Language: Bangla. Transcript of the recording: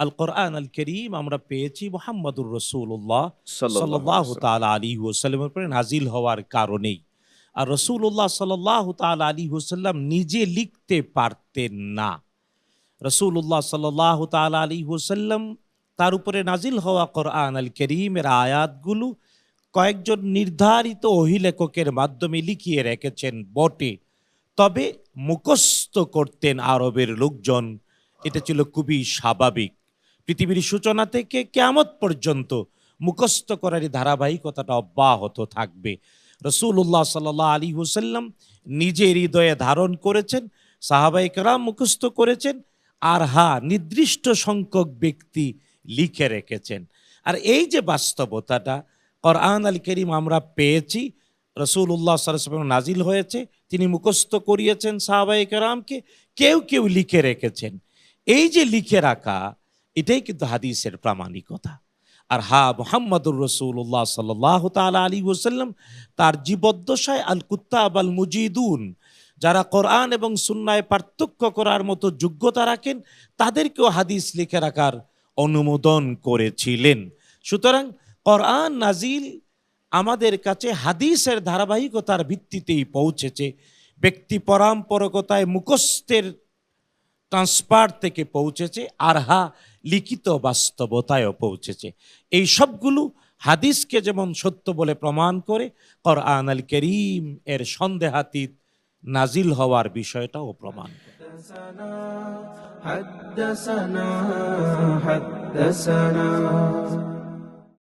আল কোরআন আল করিম আমরা পেয়েছি মুহাম্মদুর রাসূলুল্লাহ সাল্লাল্লাহু আলাইহি সাল্লাল্লাহু ওয়াসাল্লাম। তাআলা আলাইহি ওয়াসাল্লামের উপরে নাজিল হওয়ার কারণেই। আর রাসূলুল্লাহ সাল্লাল্লাহু তাআলা আলাইহি ওয়াসাল্লাম নিজে লিখতে পারতেন না। রাসূলুল্লাহ সাল্লাল্লাহু তাআলা আলাইহি ওয়াসাল্লাম তার উপরে নাজিল হওয়া কোরআন আল করিমের আয়াতগুলো কয়েকজন নির্ধারিত ওহী লেখকের মাধ্যমে লিখিয়ে রেখেছেন বটে, তবে মুখস্থ করতেন আরবের লোকজন। এটা ছিল খুবই স্বাভাবিক। পৃথিবীর সূচনা থেকে কিয়ামত পর্যন্ত মুখস্থ করার এই ধারাবাহিকতাটা অব্যাহত থাকবে। রাসূলুল্লাহ সাল্লাল্লাহু আলাইহি ওয়াসাল্লাম নিজের হৃদয়ে ধারণ করেছেন, সাহাবায়ে কেরাম মুখস্থ করেছেন, আর নির্দিষ্ট সংখ্যক ব্যক্তি লিখে রেখেছেন। আর এই যে বাস্তবতাটা কোরআন আল কারীম আমরা পেয়েছি, রাসূলুল্লাহ সাল্লাল্লাহু আলাইহি ওয়াসাল্লাম নাজিল হয়েছে, তিনি মুখস্থ করিয়েছেন সাহাবায়ে কেরামকে, কেউ কেউ লিখে রেখেছেন। এই যে লিখে রাখা, এটাই কিন্তু হাদিসের প্রামাণিকতা। আর মুহাম্মদুর রাসূলুল্লাহ সাল্লাল্লাহু তাআলা আলাইহি ওয়াসাল্লাম তার জীবদ্দশায় আল কুত্তাব আল মুজিদুন, যারা কোরআন এবং সুন্নায় পার্থক্য করার মতো যোগ্যতা রাখেন, তাদেরকেও হাদিস লিখে রাখার অনুমোদন করেছিলেন। সুতরাং কোরআন নাজিল আমাদের কাছে হাদিসের ধারাবাহিকতার ভিত্তিতেই পৌঁছেছে, ব্যক্তি পরম্পরকতায় মুখস্থের ট্রান্সফার থেকে পৌঁছেছে, আর লিখিত বাস্তবতায়ও পৌঁছেছে। এই সবগুলো হাদিসকে যেমন সত্য বলে প্রমাণ করে, কোরআন আল কারীম এর সন্দেহাতীত নাজিল হওয়ার বিষয়টাও প্রমাণ করে। حدثنا